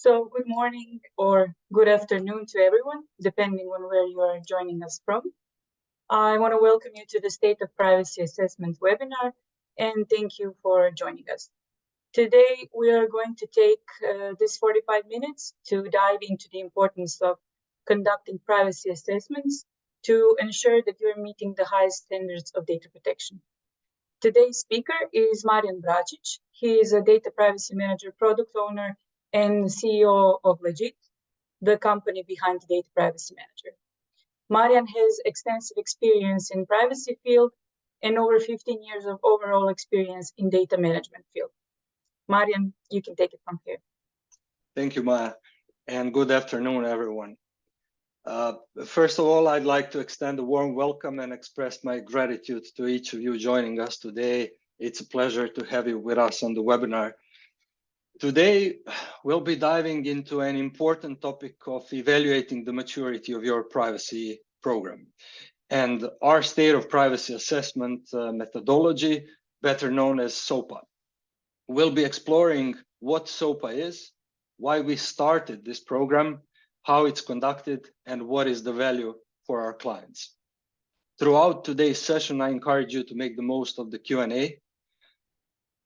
So good morning or good afternoon to everyone, depending on where you are joining us from. I want to welcome you to the State of Privacy Assessment webinar, and thank you for joining us. Today, we are going to take this 45 minutes to dive into the importance of conducting privacy assessments to ensure that you're meeting the highest standards of data protection. Today's speaker is Marian Bracic. He is a data privacy manager, product owner, and CEO of Legit, the company behind the Data Privacy Manager. Marian has extensive experience in privacy field and over 15 years of overall experience in data management field. Marian, you can take it from here. Thank you, Maya, and good afternoon, everyone. First of all, I'd like to extend a warm welcome and express my gratitude to each of you joining us today. It's a pleasure to have you with us on the webinar. Today, we'll be diving into an important topic of evaluating the maturity of your privacy program and our state of privacy assessment methodology, better known as SOPA. We'll be exploring what SOPA is, why we started this program, how it's conducted, and what is the value for our clients. Throughout today's session, I encourage you to make the most of the Q&A.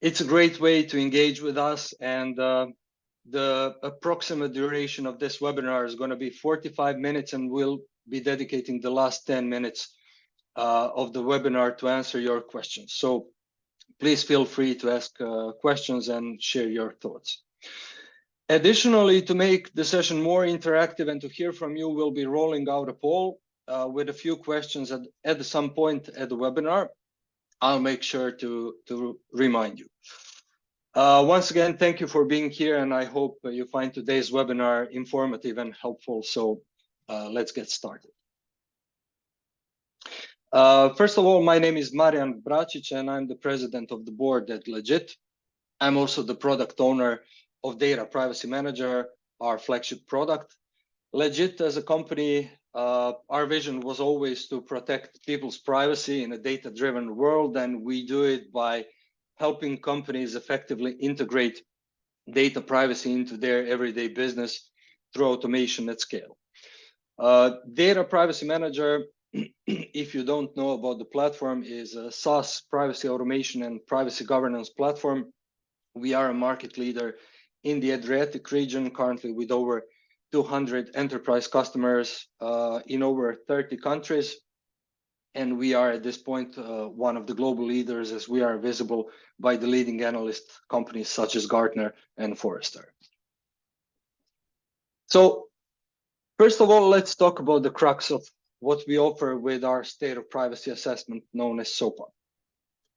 It's a great way to engage with us, and the approximate duration of this webinar is going to be 45 minutes, and we'll be dedicating the last 10 minutes of the webinar to answer your questions. So please feel free to ask questions and share your thoughts. Additionally, to make the session more interactive and to hear from you, we'll be rolling out a poll with a few questions at some point at the webinar. I'll make sure to remind you. Once again, thank you for being here, and I hope you find today's webinar informative and helpful. So let's get started. First of all, my name is Marian Bracic, and I'm the president of the board at Legit. I'm also the product owner of Data Privacy Manager, our flagship product. Legit as a company, our vision was always to protect people's privacy in a data-driven world, and we do it by helping companies effectively integrate data privacy into their everyday business through automation at scale. Data Privacy Manager, if you don't know about the platform, is a SaaS privacy automation and privacy governance platform. We are a market leader in the Adriatic region, currently with over 200 enterprise customers in over 30 countries. And we are at this point one of the global leaders, as we are visible by the leading analyst companies such as Gartner and Forrester. So first of all, let's talk about the crux of what we offer with our state of privacy assessment known as SOPA.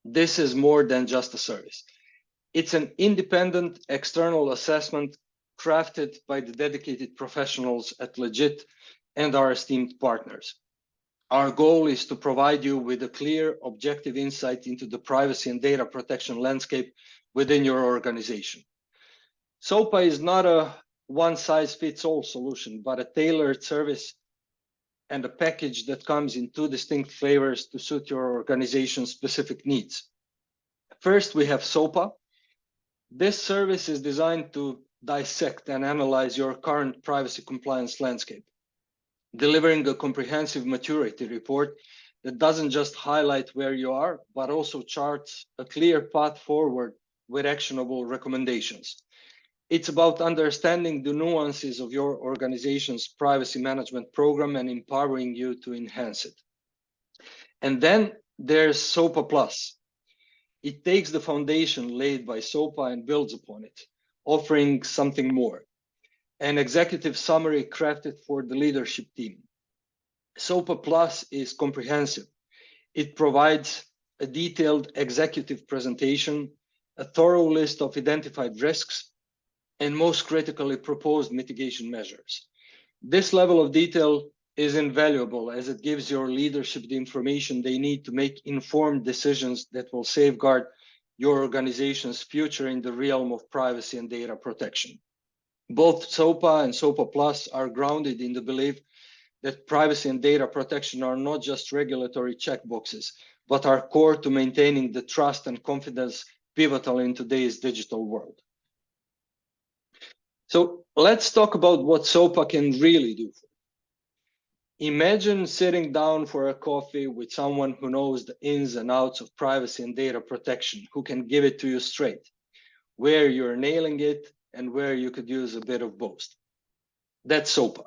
This is more than just a service. It's an independent external assessment crafted by the dedicated professionals at Legit and our esteemed partners. Our goal is to provide you with a clear, objective insight into the privacy and data protection landscape within your organization. SOPA is not a one-size-fits-all solution, but a tailored service and a package that comes in two distinct flavors to suit your organization's specific needs. First, we have SOPA. This service is designed to dissect and analyze your current privacy compliance landscape, delivering a comprehensive maturity report that doesn't just highlight where you are, but also charts a clear path forward with actionable recommendations. It's about understanding the nuances of your organization's privacy management program and empowering you to enhance it. And then there's SOPA Plus. It takes the foundation laid by SOPA and builds upon it, offering something more. An executive summary crafted for the leadership team. SOPA Plus is comprehensive. It provides a detailed executive presentation, a thorough list of identified risks, and most critically, proposed mitigation measures. This level of detail is invaluable as it gives your leadership the information they need to make informed decisions that will safeguard your organization's future in the realm of privacy and data protection. Both SOPA and SOPA Plus are grounded in the belief that privacy and data protection are not just regulatory checkboxes, but are core to maintaining the trust and confidence pivotal in today's digital world. So let's talk about what SOPA can really do. Imagine sitting down for a coffee with someone who knows the ins and outs of privacy and data protection, who can give it to you straight, where you're nailing it and where you could use a bit of both. That's SOPA.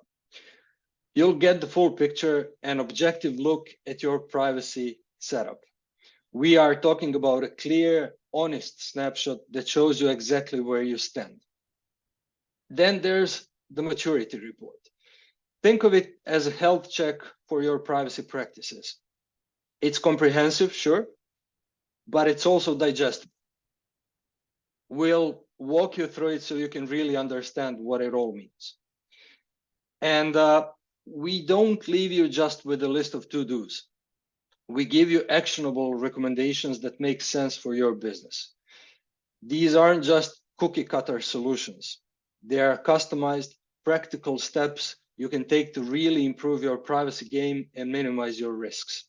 You'll get the full picture, an objective look at your privacy setup. We are talking about a clear, honest snapshot that shows you exactly where you stand. Then there's the maturity report. Think of it as a health check for your privacy practices. It's comprehensive, sure, but it's also digestible. We'll walk you through it so you can really understand what it all means. And we don't leave you just with a list of to-dos. We give you actionable recommendations that make sense for your business. These aren't just cookie cutter solutions. They are customized, practical steps you can take to really improve your privacy game and minimize your risks.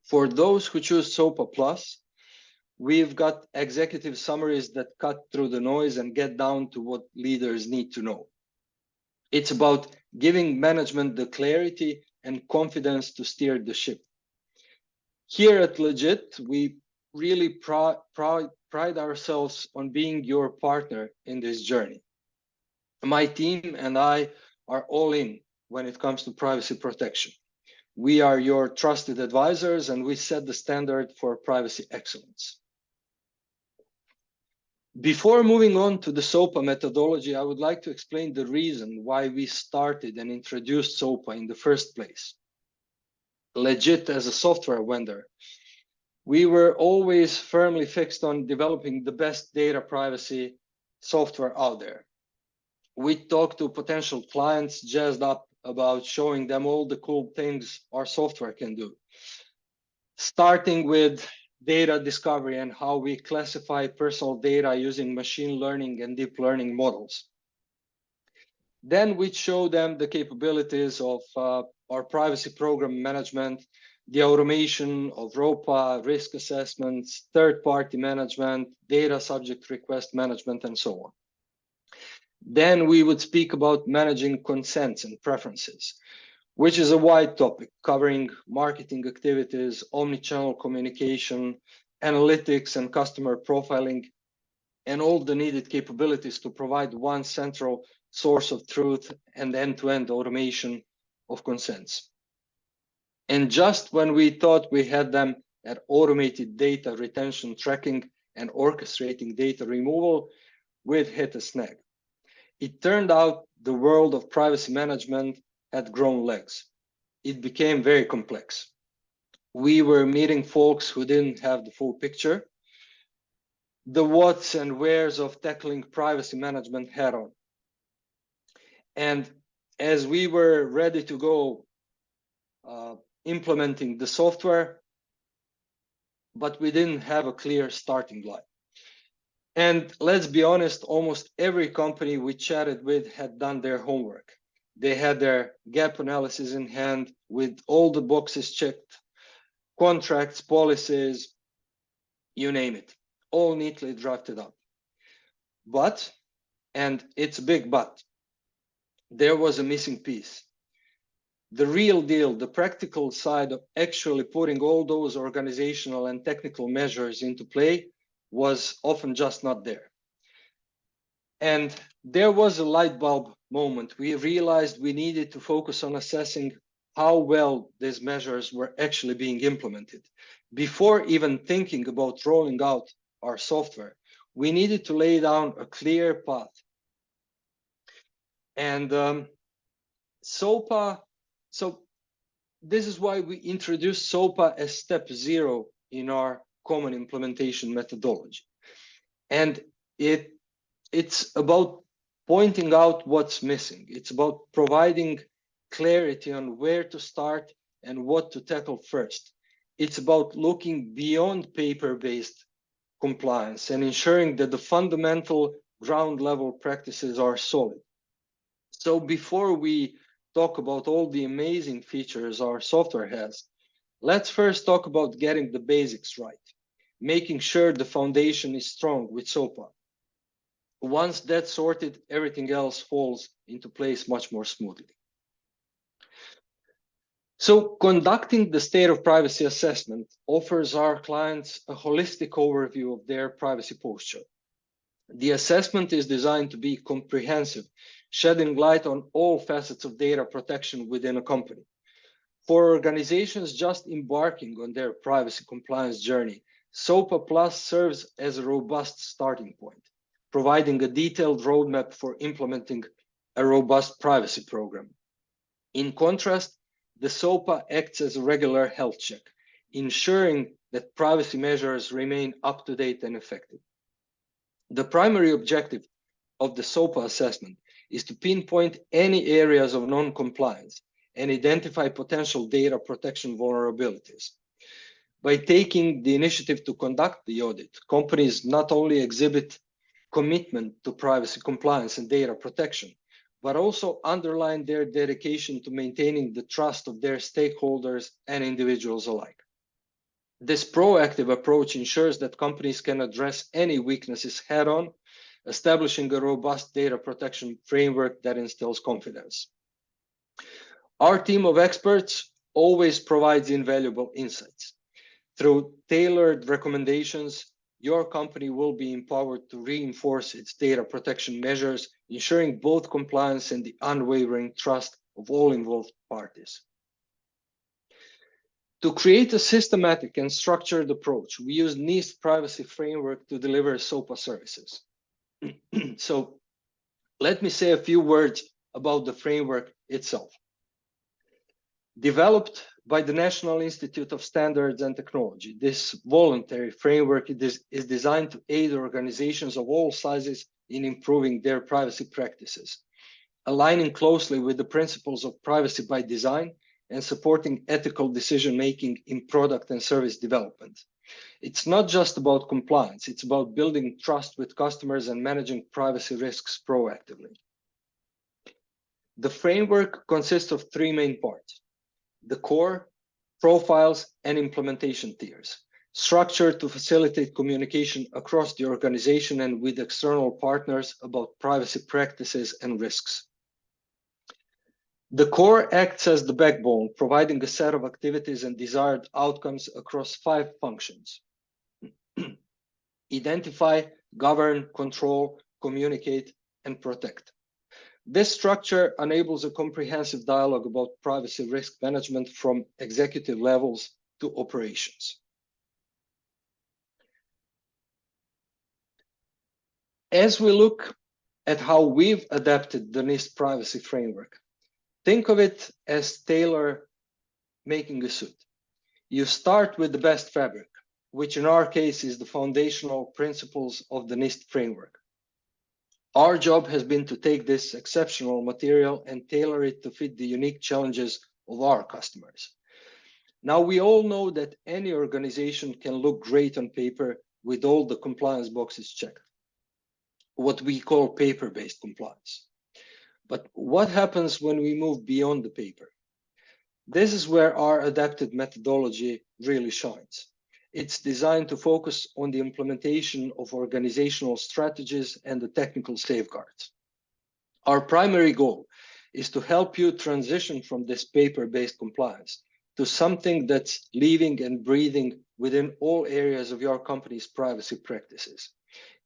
For those who choose SOPA Plus, we've got executive summaries that cut through the noise and get down to what leaders need to know. It's about giving management the clarity and confidence to steer the ship. Here at Legit, we really pride ourselves on being your partner in this journey. My team and I are all in when it comes to privacy protection. We are your trusted advisors, and we set the standard for privacy excellence. Before moving on to the SOPA methodology, I would like to explain the reason why we started and introduced SOPA in the first place. Legit as a software vendor, we were always firmly fixed on developing the best data privacy software out there. We talked to potential clients jazzed up about showing them all the cool things our software can do, starting with data discovery and how we classify personal data using machine learning and deep learning models. Then we'd show them the capabilities of our privacy program management, the automation of ROPA, risk assessments, third-party management, data subject request management, and so on. Then we would speak about managing consents and preferences, which is a wide topic covering marketing activities, omnichannel communication, analytics, and customer profiling, and all the needed capabilities to provide one central source of truth and end-to-end automation of consents. And just when we thought we had them at automated data retention tracking and orchestrating data removal, we'd hit a snag. It turned out the world of privacy management had grown legs. It became very complex. We were meeting folks who didn't have the full picture, the whats and wheres of tackling privacy management head on. And as we were ready to go implementing the software, but we didn't have a clear starting line. And let's be honest, almost every company we chatted with had done their homework. They had their gap analysis in hand with all the boxes checked, contracts, policies, you name it, all neatly drafted up. But, and it's a big but, there was a missing piece. The real deal, the practical side of actually putting all those organizational and technical measures into play was often just not there. And there was a light bulb moment. We realized we needed to focus on assessing how well these measures were actually being implemented. Before even thinking about rolling out our software, we needed to lay down a clear path. And SOPA, so this is why we introduced SOPA as step 0 in our common implementation methodology. And it's about pointing out what's missing. It's about providing clarity on where to start and what to tackle first. It's about looking beyond paper-based compliance and ensuring that the fundamental ground level practices are solid. So before we talk about all the amazing features our software has, let's first talk about getting the basics right, making sure the foundation is strong with SOPA. Once that's sorted, everything else falls into place much more smoothly. So conducting the state of privacy assessment offers our clients a holistic overview of their privacy posture. The assessment is designed to be comprehensive, shedding light on all facets of data protection within a company. For organizations just embarking on their privacy compliance journey, SOPA Plus serves as a robust starting point, providing a detailed roadmap for implementing a robust privacy program. In contrast, the SOPA acts as a regular health check, ensuring that privacy measures remain up to date and effective. The primary objective of the SOPA assessment is to pinpoint any areas of non-compliance and identify potential data protection vulnerabilities. By taking the initiative to conduct the audit, companies not only exhibit commitment to privacy compliance and data protection, but also underline their dedication to maintaining the trust of their stakeholders and individuals alike. This proactive approach ensures that companies can address any weaknesses head-on, establishing a robust data protection framework that instills confidence. Our team of experts always provides invaluable insights. Through tailored recommendations, your company will be empowered to reinforce its data protection measures, ensuring both compliance and the unwavering trust of all involved parties. To create a systematic and structured approach, we use NIST privacy framework to deliver SOPA services. So let me say a few words about the framework itself. Developed by the National Institute of Standards and Technology, this voluntary framework is designed to aid organizations of all sizes in improving their privacy practices, aligning closely with the principles of privacy by design and supporting ethical decision-making in product and service development. It's not just about compliance, it's about building trust with customers and managing privacy risks proactively. The framework consists of three main parts: the core, profiles, and implementation tiers, structured to facilitate communication across the organization and with external partners about privacy practices and risks. The core acts as the backbone, providing a set of activities and desired outcomes across 5 functions: identify, govern, control, communicate, and protect. This structure enables a comprehensive dialogue about privacy risk management from executive levels to operations. As we look at how we've adapted the NIST privacy framework, think of it as tailor making a suit. You start with the best fabric, which in our case is the foundational principles of the NIST framework. Our job has been to take this exceptional material and tailor it to fit the unique challenges of our customers. Now, we all know that any organization can look great on paper with all the compliance boxes checked, what we call paper-based compliance. But what happens when we move beyond the paper? This is where our adapted methodology really shines. It's designed to focus on the implementation of organizational strategies and the technical safeguards. Our primary goal is to help you transition from this paper-based compliance to something that's living and breathing within all areas of your company's privacy practices.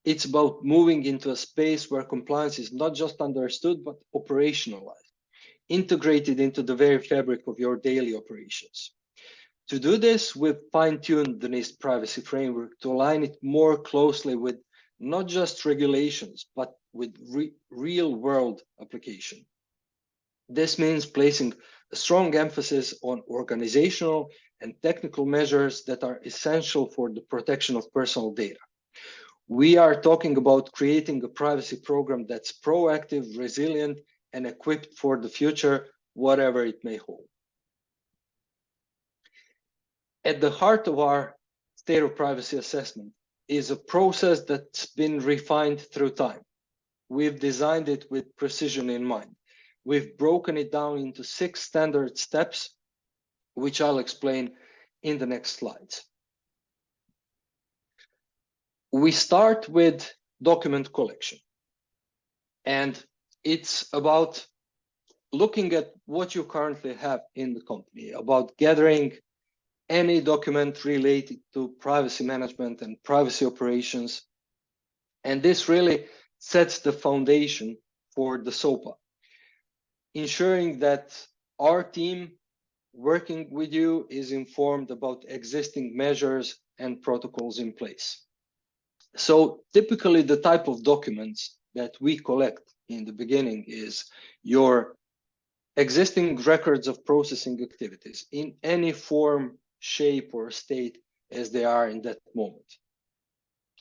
It's about moving into a space where compliance is not just understood, but operationalized, integrated into the very fabric of your daily operations. To do this, we've fine-tuned the NIST privacy framework to align it more closely with not just regulations, but with real-world application. This means placing a strong emphasis on organizational and technical measures that are essential for the protection of personal data. We are talking about creating a privacy program that's proactive, resilient, and equipped for the future, whatever it may hold. At the heart of our state of privacy assessment is a process that's been refined through time. We've designed it with precision in mind. We've broken it down into 6 standard steps, which I'll explain in the next slides. We start with document collection. And it's about looking at what you currently have in the company, about gathering any document related to privacy management and privacy operations. And this really sets the foundation for the SOPA, ensuring that our team working with you is informed about existing measures and protocols in place. So typically the type of documents that we collect in the beginning is your existing records of processing activities in any form, shape, or state as they are in that moment.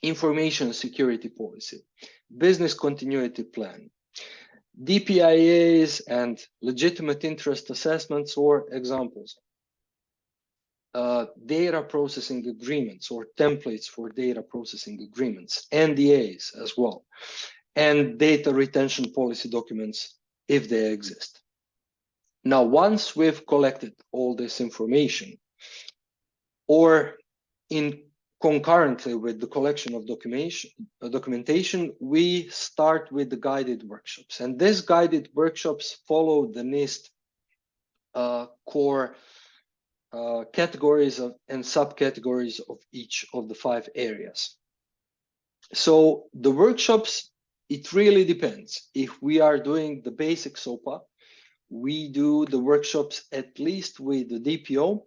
Information security policy, business continuity plan, DPIAs and legitimate interest assessments or examples, data processing agreements or templates for data processing agreements, NDAs as well, and data retention policy documents if they exist. Now, once we've collected all this information, or in concurrently with the collection of documentation, we start with the guided workshops. And these guided workshops follow the NIST core categories and subcategories of each of the 5 areas. So the workshops, it really depends. If we are doing the basic SOPA, we do the workshops at least with the DPO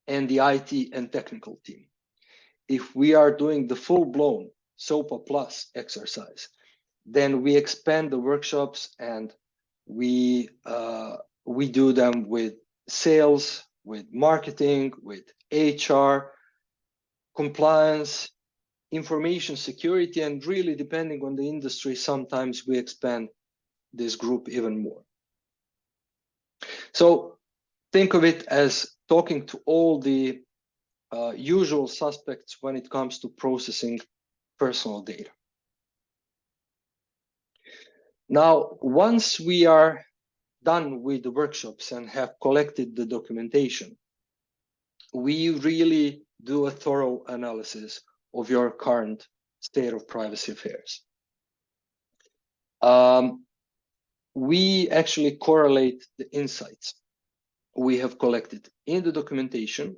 and the IT and technical team. If we are doing the full-blown SOPA plus exercise, then we expand the workshops and we do them with sales, with marketing, with HR, compliance, information security, and really depending on the industry, sometimes we expand this group even more. So think of it as talking to all the usual suspects when it comes to processing personal data. Now, once we are done with the workshops and have collected the documentation, we really do a thorough analysis of your current state of privacy affairs. We actually correlate the insights we have collected in the documentation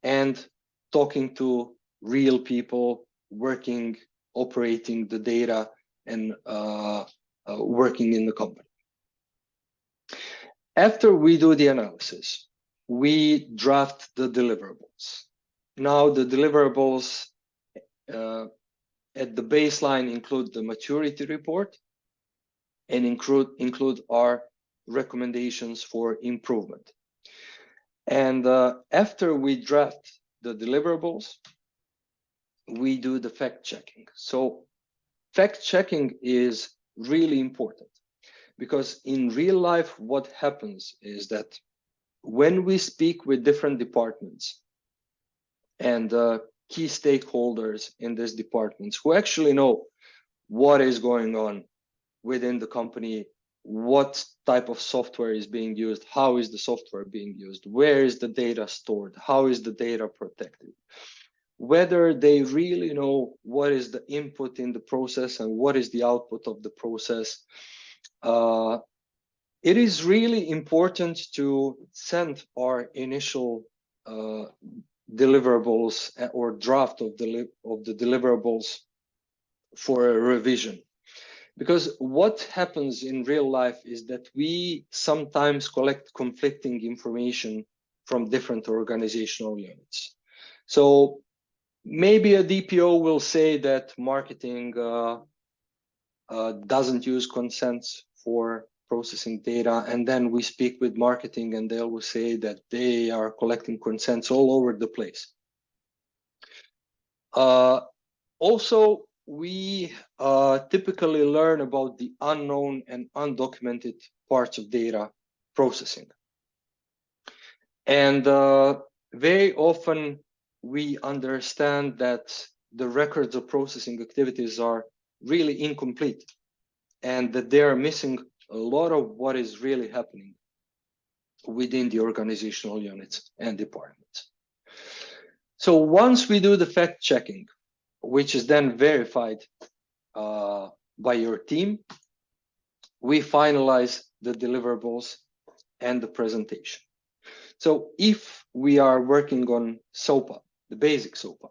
and talking to real people working, operating the data and working in the company. After we do the analysis, we draft the deliverables. Now the deliverables at the baseline include the maturity report and include our recommendations for improvement. And after we draft the deliverables, we do the fact checking. So fact checking is really important because in real life, what happens is that when we speak with different departments and key stakeholders in these departments who actually know what is going on within the company, what type of software is being used, how is the software being used, where is the data stored, how is the data protected, whether they really know what is the input in the process and what is the output of the process. It is really important to send our initial deliverables or draft of the deliverables for a revision. Because what happens in real life is that we sometimes collect conflicting information from different organizational units. So maybe a DPO will say that marketing doesn't use consents for processing data, and then we speak with marketing and they will say that they are collecting consents all over the place. Also, we typically learn about the unknown and undocumented parts of data processing. And very often we understand that the records of processing activities are really incomplete and that they are missing a lot of what is really happening within the organizational units and departments. So once we do the fact checking, which is then verified by your team. We finalize the deliverables and the presentation. So if we are working on SOPA, the basic SOPA,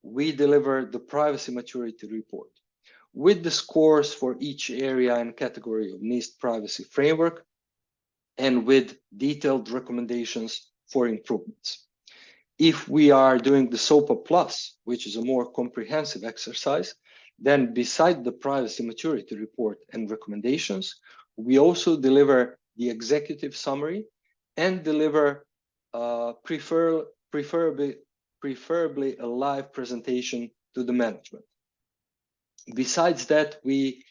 we deliver the privacy maturity report with the scores for each area and category of NIST privacy framework and with detailed recommendations for improvements. If we are doing the SOPA Plus, which is a more comprehensive exercise, then beside the privacy maturity report and recommendations, we also deliver the executive summary and deliver preferably a live presentation to the management. Besides that, we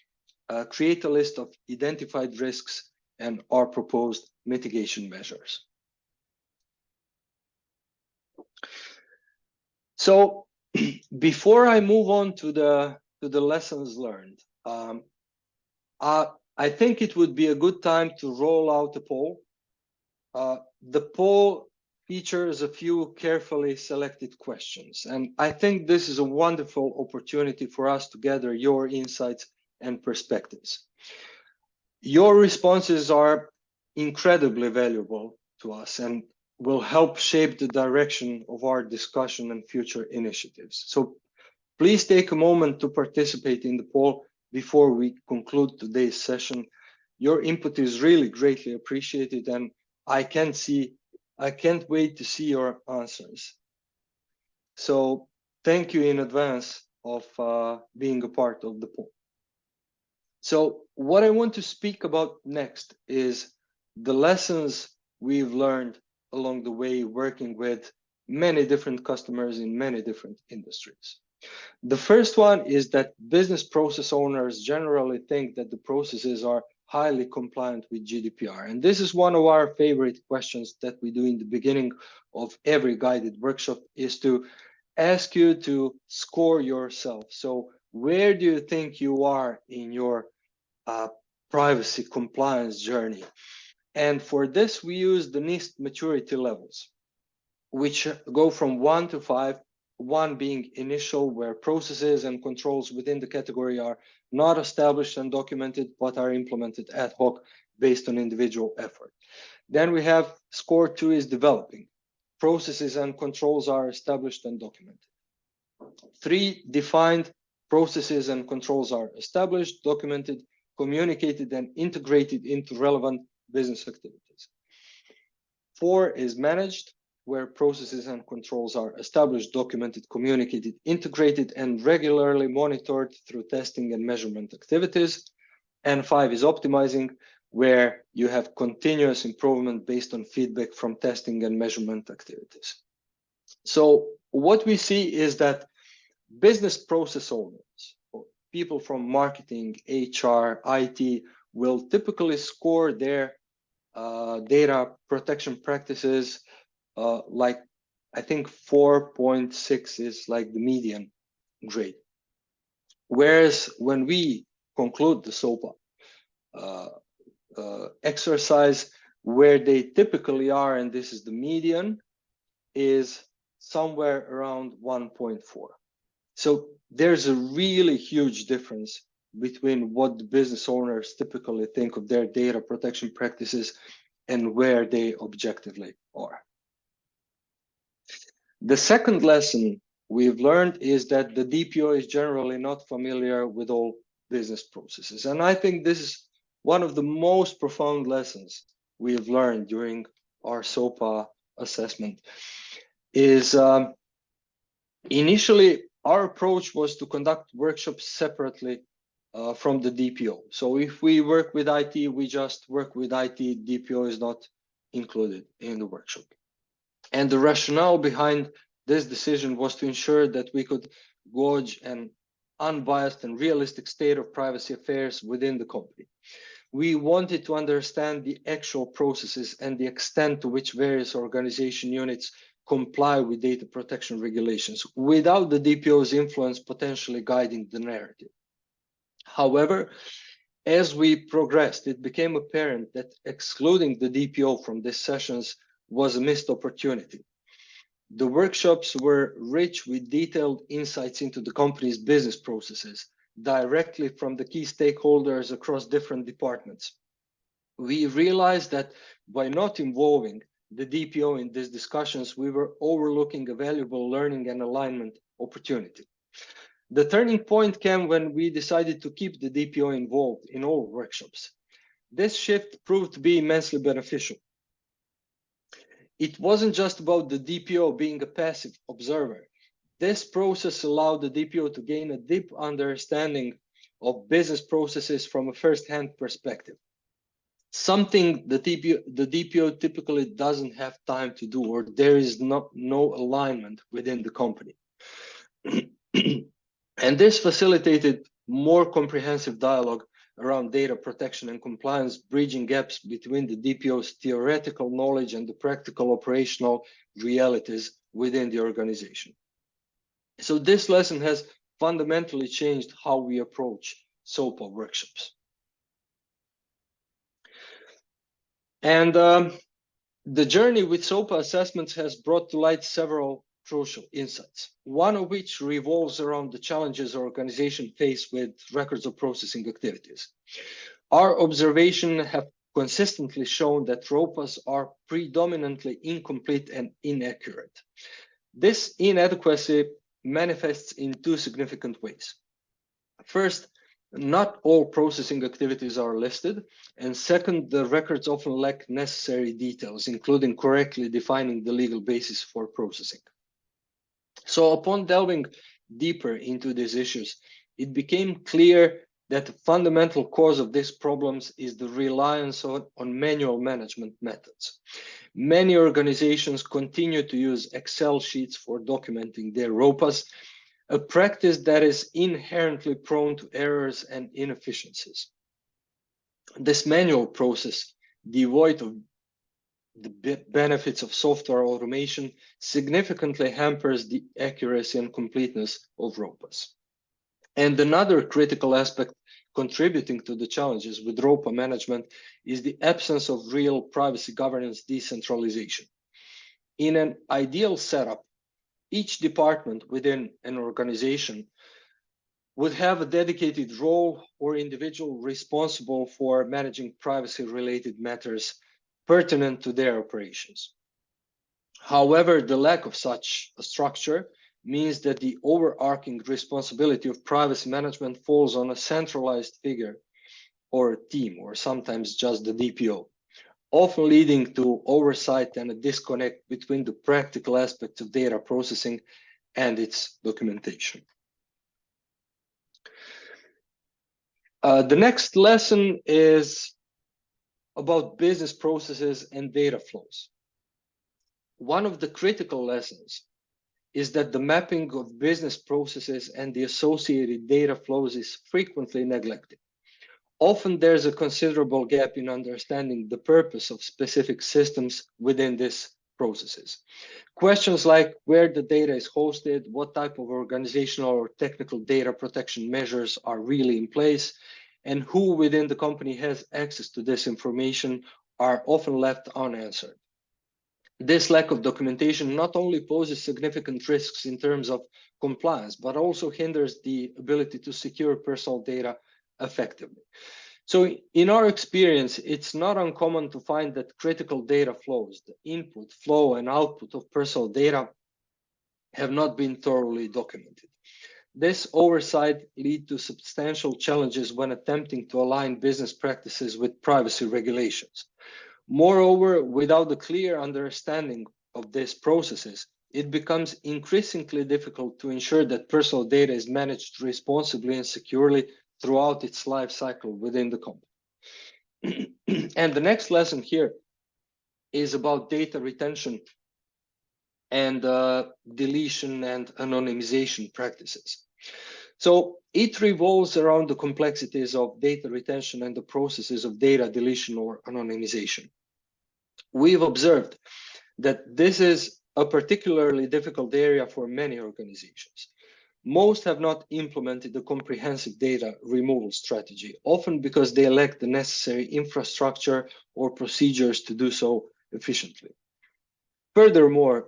create a list of identified risks and our proposed mitigation measures. So before I move on to the lessons learned, I think it would be a good time to roll out a poll. The poll features a few carefully selected questions, and I think this is a wonderful opportunity for us to gather your insights and perspectives. Your responses are incredibly valuable to us and will help shape the direction of our discussion and future initiatives. So please take a moment to participate in the poll before we conclude today's session. Your input is really greatly appreciated, and I can't wait to see your answers. So thank you in advance of being a part of the poll. So what I want to speak about next is the lessons we've learned along the way working with many different customers in many different industries. The first one is that business process owners generally think that the processes are highly compliant with GDPR. And this is one of our favorite questions that we do in the beginning of every guided workshop, is to ask you to score yourself. So where do you think you are in your privacy compliance journey? And for this, we use the NIST maturity levels, which go from 1 to 5, 1 being initial, where processes and controls within the category are not established and documented, but are implemented ad hoc based on individual effort. Then we have score 2 is developing. Processes and controls are established and documented. 3, defined. Processes and controls are established, documented, communicated, and integrated into relevant business activities. 4 is managed, where processes and controls are established, documented, communicated, integrated, and regularly monitored through testing and measurement activities. And 5 is optimizing, where you have continuous improvement based on feedback from testing and measurement activities. So what we see is that business process owners, or people from marketing, HR, IT, will typically score their data protection practices like, I think 4.6 is like the median grade. Whereas when we conclude the SOPA exercise, where they typically are, and this is the median, is somewhere around 1.4. So there's a really huge difference between what the business owners typically think of their data protection practices and where they objectively are. The second lesson we've learned is that the DPO is generally not familiar with all business processes. And I think this is one of the most profound lessons we've learned during our SOPA assessment. Is initially our approach was to conduct workshops separately from the DPO. So if we work with IT, we just work with IT, DPO is not included in the workshop. And the rationale behind this decision was to ensure that we could gauge an unbiased and realistic state of privacy affairs within the company. We wanted to understand the actual processes and the extent to which various organization units comply with data protection regulations without the DPO's influence potentially guiding the narrative. However, as we progressed, it became apparent that excluding the DPO from these sessions was a missed opportunity. The workshops were rich with detailed insights into the company's business processes, directly from the key stakeholders across different departments. We realized that by not involving the DPO in these discussions, we were overlooking a valuable learning and alignment opportunity. The turning point came when we decided to keep the DPO involved in all workshops. This shift proved to be immensely beneficial. It wasn't just about the DPO being a passive observer. This process allowed the DPO to gain a deep understanding of business processes from a first-hand perspective, something the DPO typically doesn't have time to do, or there is no alignment within the company. And this facilitated more comprehensive dialogue around data protection and compliance, bridging gaps between the DPO's theoretical knowledge and the practical operational realities within the organization. So this lesson has fundamentally changed how we approach SOPA workshops. And the journey with SOPA assessments has brought to light several crucial insights, one of which revolves around the challenges organizations face with records of processing activities. Our observations have consistently shown that ROPAs are predominantly incomplete and inaccurate. This inadequacy manifests in two significant ways. First, not all processing activities are listed, and second, the records often lack necessary details, including correctly defining the legal basis for processing. So upon delving deeper into these issues, it became clear that the fundamental cause of these problems is the reliance on manual management methods. Many organizations continue to use Excel sheets for documenting their ROPAs, a practice that is inherently prone to errors and inefficiencies. This manual process, devoid of the benefits of software automation, significantly hampers the accuracy and completeness of ROPAs. And another critical aspect contributing to the challenges with ROPA management is the absence of real privacy governance decentralization. In an ideal setup, each department within an organization would have a dedicated role or individual responsible for managing privacy-related matters pertinent to their operations. However, the lack of such a structure means that the overarching responsibility of privacy management falls on a centralized figure or a team, or sometimes just the DPO, often leading to oversight and a disconnect between the practical aspects of data processing and its documentation. The next lesson is about business processes and data flows. One of the critical lessons is that the mapping of business processes and the associated data flows is frequently neglected. Often there's a considerable gap in understanding the purpose of specific systems within these processes. Questions like where the data is hosted, what type of organizational or technical data protection measures are really in place, and who within the company has access to this information are often left unanswered. This lack of documentation not only poses significant risks in terms of compliance, but also hinders the ability to secure personal data effectively. So in our experience, it's not uncommon to find that critical data flows, the input, flow, and output of personal data have not been thoroughly documented. This oversight leads to substantial challenges when attempting to align business practices with privacy regulations. Moreover, without a clear understanding of these processes, it becomes increasingly difficult to ensure that personal data is managed responsibly and securely throughout its life cycle within the company. And the next lesson here is about data retention and deletion and anonymization practices. So it revolves around the complexities of data retention and the processes of data deletion or anonymization. We've observed that this is a particularly difficult area for many organizations. Most have not implemented a comprehensive data removal strategy, often because they lack the necessary infrastructure or procedures to do so efficiently. Furthermore,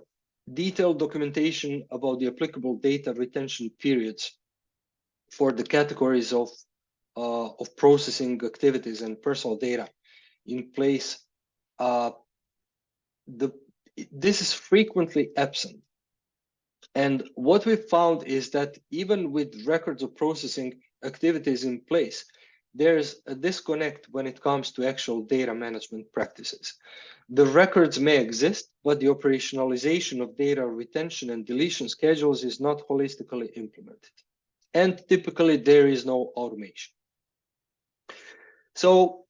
detailed documentation about the applicable data retention periods for the categories of processing activities and personal data in place, this is frequently absent. And what we found is that even with records of processing activities in place, there's a disconnect when it comes to actual data management practices. The records may exist, but the operationalization of data retention and deletion schedules is not holistically implemented. And typically there is no automation. So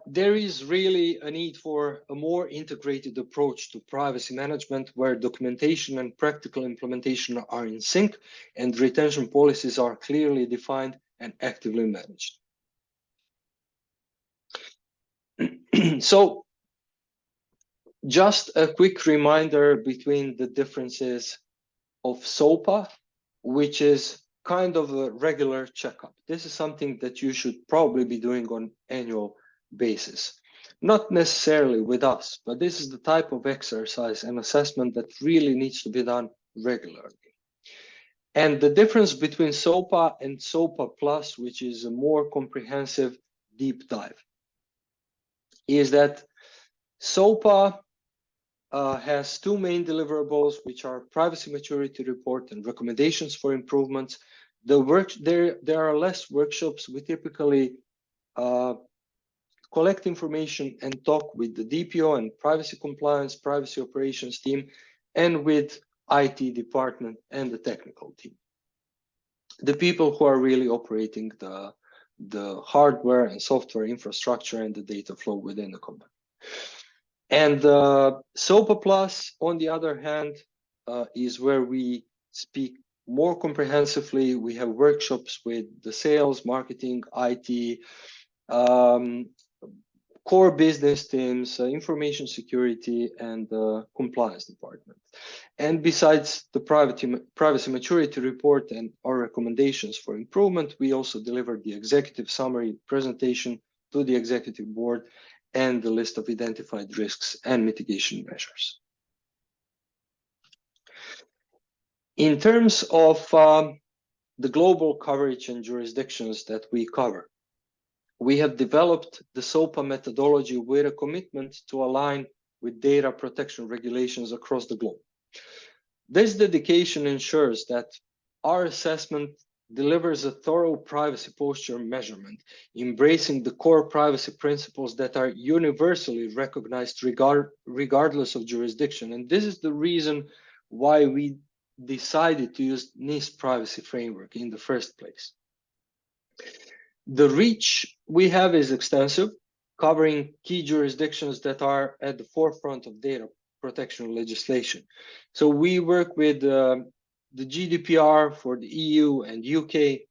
there is really a need for a more integrated approach to privacy management where documentation and practical implementation are in sync and retention policies are clearly defined and actively managed. So just a quick reminder between the differences of SOPA, which is kind of a regular checkup. This is something that you should probably be doing on annual basis. Not necessarily with us, but this is the type of exercise and assessment that really needs to be done regularly. And the difference between SOPA and SOPA Plus, which is a more comprehensive deep dive, is that SOPA has two main deliverables, which are privacy maturity report and recommendations for improvements. There are less workshops. We typically collect information and talk with the DPO and privacy compliance, privacy operations team, and with IT department and the technical team. The people who are really operating the hardware and software infrastructure and the data flow within the company. And SOPA Plus, on the other hand, is where we speak more comprehensively. We have workshops with the sales, marketing, IT, core business teams, information security, and compliance department. And besides the privacy maturity report and our recommendations for improvement, we also deliver the executive summary presentation to the executive board and the list of identified risks and mitigation measures. In terms of the global coverage and jurisdictions that we cover, we have developed the SOPA methodology with a commitment to align with data protection regulations across the globe. This dedication ensures that our assessment delivers a thorough privacy posture measurement, embracing the core privacy principles that are universally recognized regardless of jurisdiction. And this is the reason why we decided to use NIST privacy framework in the first place. The reach we have is extensive, covering key jurisdictions that are at the forefront of data protection legislation. So we work with the GDPR for the EU and UK,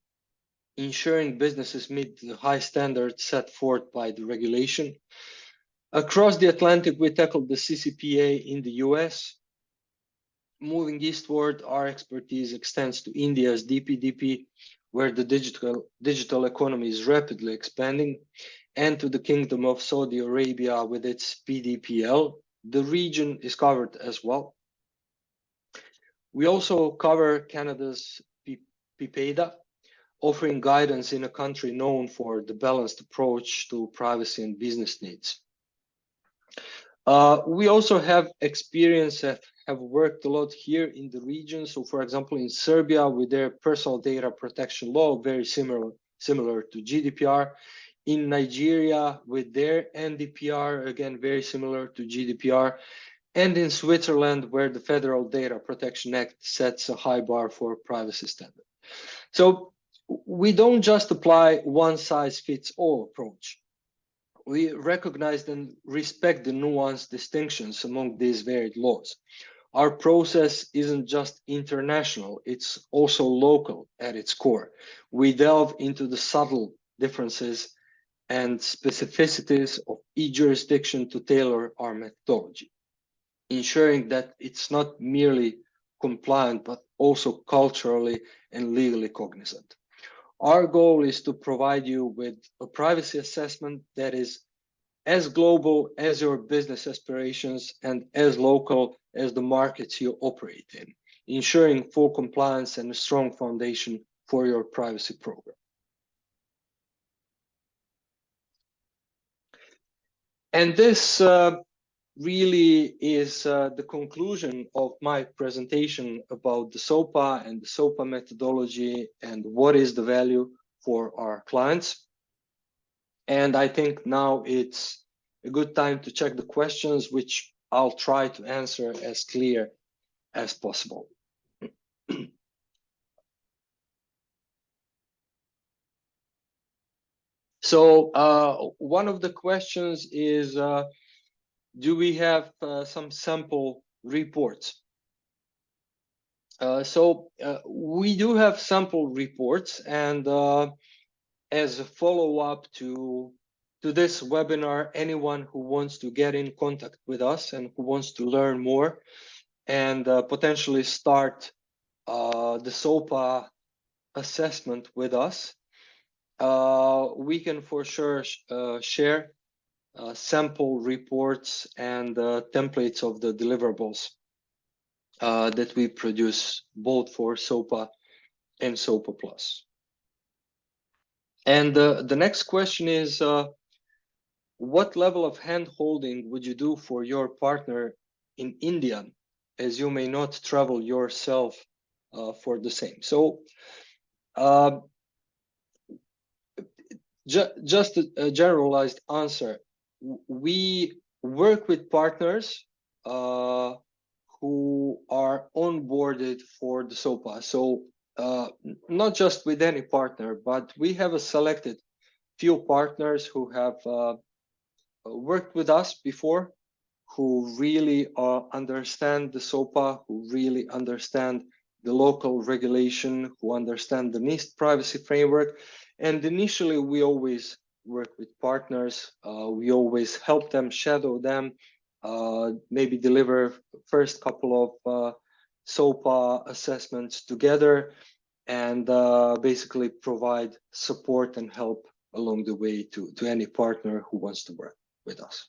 ensuring businesses meet the high standards set forth by the regulation. Across the Atlantic, we tackled the CCPA in the US. Moving eastward, our expertise extends to India's DPDP, where the digital economy is rapidly expanding, and to the Kingdom of Saudi Arabia with its PDPL. The region is covered as well. We also cover Canada's PIPEDA, offering guidance in a country known for the balanced approach to privacy and business needs. We also have experience, have worked a lot here in the region. So for example, in Serbia with their personal data protection law, very similar to GDPR. In Nigeria with their NDPR, again, very similar to GDPR. And in Switzerland, where the Federal Data Protection Act sets a high bar for privacy standard. So we don't just apply one size fits all approach. We recognize and respect the nuanced distinctions among these varied laws. Our process isn't just international, it's also local at its core. We delve into the subtle differences and specificities of each jurisdiction to tailor our methodology, ensuring that it's not merely compliant, but also culturally and legally cognizant. Our goal is to provide you with a privacy assessment that is as global as your business aspirations and as local as the markets you operate in, ensuring full compliance and a strong foundation for your privacy program. And this really is the conclusion of my presentation about the SOPA and the SOPA methodology and what is the value for our clients. And I think now it's a good time to check the questions, which I'll try to answer as clear as possible. So one of the questions is, do we have some sample reports? We do have sample reports, and as a follow-up to this webinar, anyone who wants to get in contact with us and who wants to learn more and potentially start the SOPA assessment with us, we can for sure share sample reports and templates of the deliverables that we produce both for SOPA and SOPA Plus. And the next question is, what level of hand-holding would you do for your partner in India, as you may not travel yourself for the same? So just a generalized answer. We work with partners who are onboarded for the SOPA. So not just with any partner, but we have a selected few partners who have worked with us before, who really understand the SOPA, who really understand the local regulation, who understand the NIST privacy framework. And initially, we always work with partners. We always help them, shadow them, maybe deliver first couple of SOPA assessments together, and basically provide support and help along the way to any partner who wants to work with us.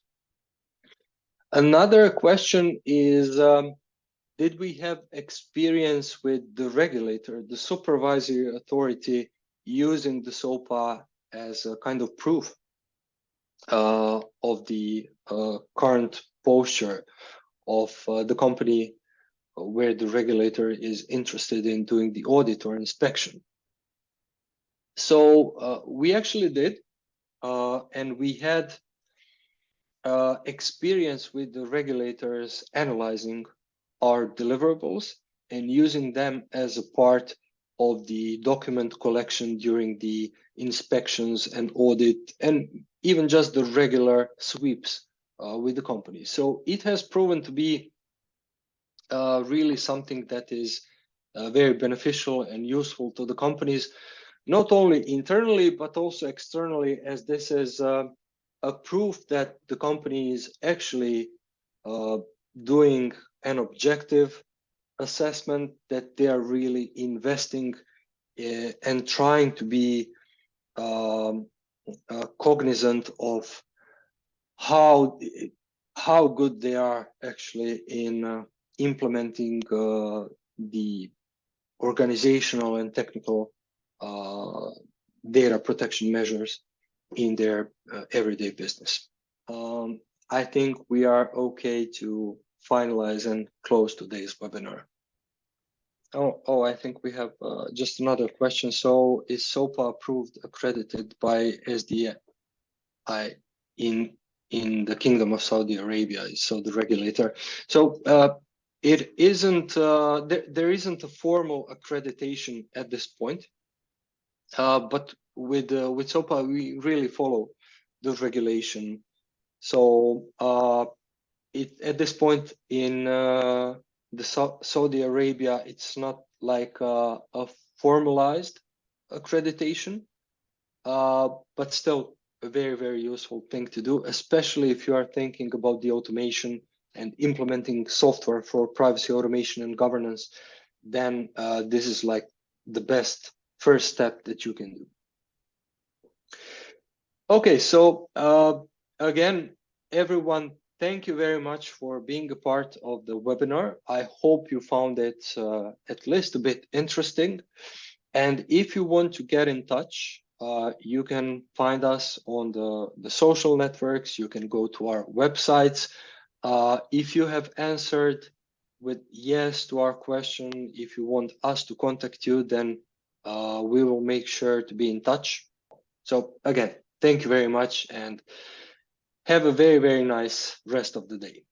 Another question is, did we have experience with the regulator, the supervisory authority, using the SOPA as a kind of proof of the current posture of the company where the regulator is interested in doing the audit or inspection? So we actually did, and we had experience with the regulators analyzing our deliverables and using them as a part of the document collection during the inspections and audit, and even just the regular sweeps with the company. So it has proven to be really something that is very beneficial and useful to the companies, not only internally, but also externally, as this is a proof that the company is actually doing an objective assessment, that they are really investing and trying to be cognizant of how good they are actually in implementing the organizational and technical data protection measures in their everyday business. I think we are okay to finalize and close today's webinar. Oh, I think we have just another question. So is SOPA approved, accredited by SDI in the Kingdom of Saudi Arabia? So the regulator. So it isn't, there isn't a formal accreditation at this point, but with SOPA, we really follow the regulation. So at this point in Saudi Arabia, it's not like a formalized accreditation, but still a very, very useful thing to do, especially if you are thinking about the automation and implementing software for privacy automation and governance. Then this is like the best first step that you can do. Okay, so again, everyone, thank you very much for being a part of the webinar. I hope you found it at least a bit interesting. And if you want to get in touch, you can find us on the social networks. You can go to our websites. If you have answered with yes to our question, if you want us to contact you, then we will make sure to be in touch. So again, thank you very much and have a very, very nice rest of the day.